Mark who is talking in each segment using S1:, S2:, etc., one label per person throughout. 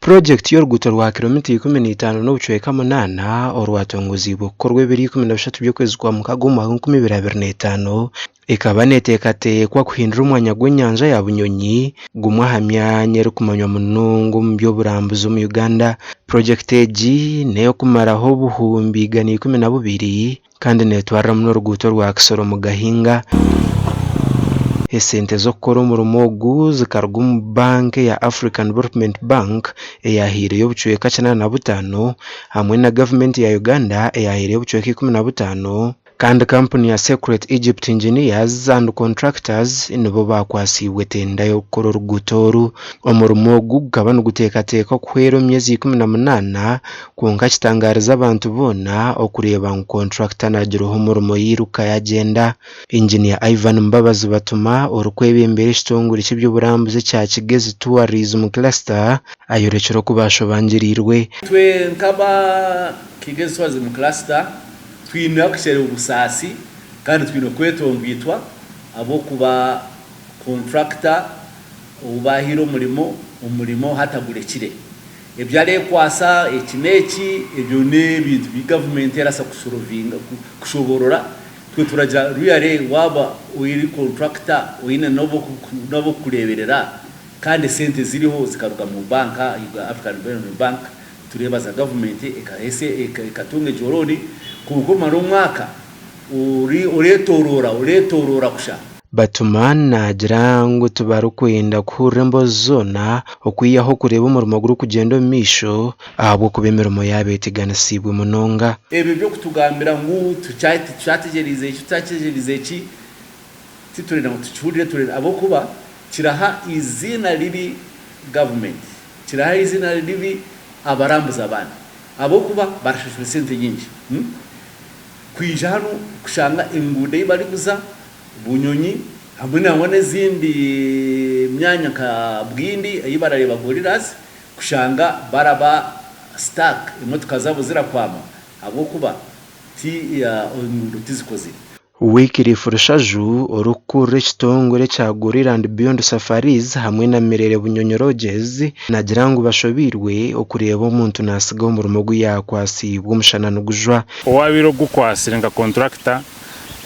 S1: Project y'oruguuto rwa kilometero 15 n'obucweka 8 orwatongozibwa kukorwa ebiri 13 by'okwezi kwa mukaga omwaka 2025 ikaba neteekateekwa kuhindura omwanya gw'enyanja ya Bunyonyi gumwe aha myanya erikumanywa munonga omu by'oburambuzi omu Uganda. Project egi n'eyokumaraho obuhumbi 12 kandi netwarra muno oruguuto rwa Kisoro mu Gahinga. Esente z'okukora omurimo ogu zikaruga omu banki ya African Development Bank eyahiire y'obucweka 95 hamwe na gavumenti ya Uganda eyahiire y'obucweka 15 kandi kampuni ya Secret Egypt Engineers and Contractors nibo bakwasibwe tenda y'okukora oruguuto oru. Omurimo ogu gukaba niguteekateekwa kuhwera emyezi 18 kwonka kitangariza abantu boona okureeba ngu contractor nagireho omurimo yiruka yagenda. Engineer Ivan Mbabazi Batuma orukwebembera ekitongole ky'ebyoburambuzi kya Kigezi Tourism Cluster ayorekera okubashobangirirwe.
S2: Twe nkaba Kigezi Tourism Cluster twina kushera ubusasi kandi twina kwetongwitwa abo kuba contractor ubahira umurimo hatagurekire ebyare kwasa ekineki ebyo n'ebintu bi government yarasa kusorovinga kushoborora twe turaja ruyare waba uyiri contractor uyine nobo kureberera kandi sente ziriho zikaruga mu banka African Development Bank tureba za government ekatunge joroni kuguma n'umwaka uretorora kusha.
S1: Batuma nagira ngu tubarukwenda kuhurira embozi zoona okwiyaho kureba omurimo guri kugenda omu maisho ahabwo kuba emirimo yabo eteganisibwe munonga.
S2: Ebyo byo kutugambira ngu tutategereze eki titurenda ngu tukihurire turenda abo kuba kiraha izina ribi government kiraha izina ribi abarambuza abana abo kuba barashishura sente nyingi kwija hano kushanga enguudo y'ibari kuza Bunyonyi hamwe n'ezindi myanya ka Bwindi ayibarareba Gorillas kushanga baraba stuck imotoka zabo zirakwama abo kuba enguudo tizikoze.
S1: Wycliffe Rushaju orukurra ekitongole kya Gorilla and Beyond Safaris hamwe na Mirere Bunyonyi Rogers nagira ngu bashobirwe okureeba omuntu nasiga omurimo guyakwasibwa omushana nigujwa.
S3: Owabiro gukwasire nga contractor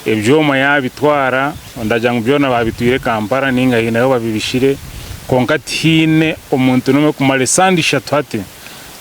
S3: ebyoma yabitwara ndagira ngu byona babitwire Kampala ninga hinayo babibishire konka tihine omuntu nomwe kumale sandisha twate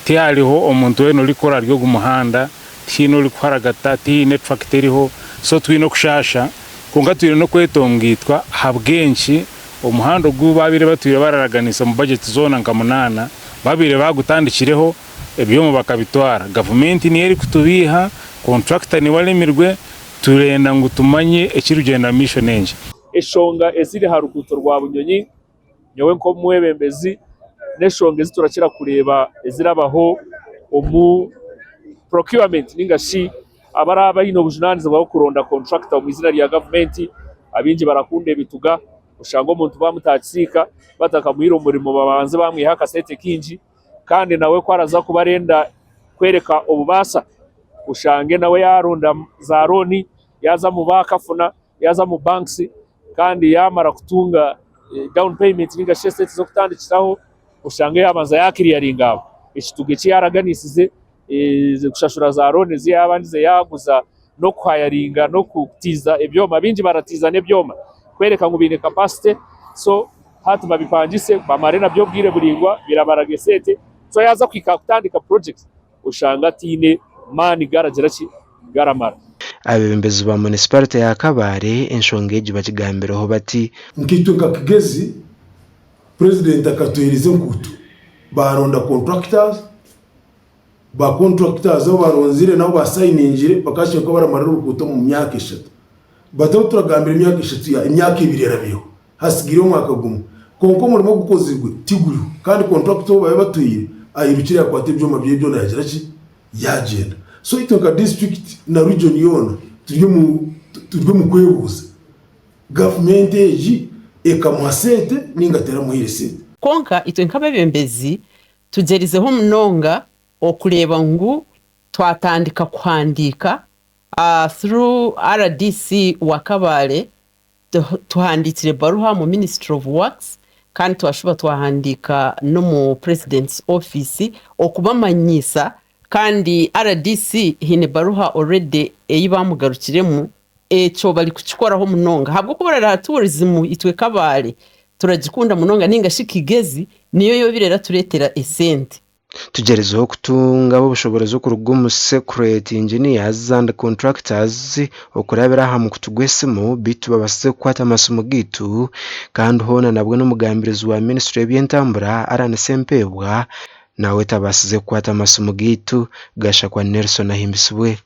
S3: tihaliho omuntu weno likora ryo gumuhanda tihino likwaragata tihine tractoriho so twino kushasha konka twire no kwetongitwa habwenshi omuhando gubabire batwire bararaganisa mu budget zone nka 8 babire bagutandikireho ebyoma bakabitwara government ni eri kutubiha contractor ni walemirwe turenda ngo tumanye ekirugenda mission enje
S4: eshonga eziri haruguto rwa Bunyonyi nyowe nko mwebembezi neshonga eziturakira kureba ezirabaho omu procurement ningashi abaraba hino bujunaniza bwo kuronda contractor mu izina rya government abinji barakunde bituga ushango umuntu bamutatsika bataka muhiro umurimo babanze bamwiha kasete kinji kandi nawe kwaraza kubarenda kwereka obubasa ushange nawe yaronda za roni yaza mu bakafuna yaza mu banks kandi yamara kutunga down payment ninga shesete zo kutandikiraho ushange yabanza yakiriya ringabo ekituge cyaraganisize kushashura za roni ziyabandize yaguza no kwayaringa no kutiza ebyoma binji baratiza nebyoma kwereka ngo bine capacity so hati babipangise bamarena byo bwire buringwa birabaragesete so yaza kwika kutandika project ushanga tine mani garagera ki garamara.
S1: Abembezi ba municipality ya Kabare enshonga eji bakigambiraho bati
S5: nkitwe Kigezi president akatuhirize nkutu baronda contractors abo baronzire nabo basayiningire bakashye ko baramarira urukuto mu myaka 3 bato turagambira imyaka 3 ya imyaka 2 yarabiho hasigire umwaka gumwe konko murimo gukozirwe tiguru kandi contractor baye batuyire ayirukira kwate byoma byebyo nagira ki yagenda so itoka district na region yona turyo mu kwebuza government eji ekamuhasete ningatera muhirisete
S6: konka itwe nk'abebembezi tugerizeho munonga okureba ngu twatandika kwandika through RDC wa Kabale tuhandikire baruha mu Ministry of Works kandi twashuba twahandika no mu president's office okubamanyisa kandi RDC hine baruha already eyibamugarukiremu eco bali kukikoraho munonga habwo kubarara tourism itwe Kabale turagikunda munonga ninga shikigezi niyo yobirera turetera esente
S1: tugerezeho kutunga ubushobozi bwo kurugumu security engineers and contractors okurabira hamwe kutugwesemo bitu babase kwata amasomo gitu kandi hona nabwo n'umugambirizi wa ministry y'entambura aransempebwa nawe tabasize kwata amasomo gitu gasha kwa Nelson ahimbiswe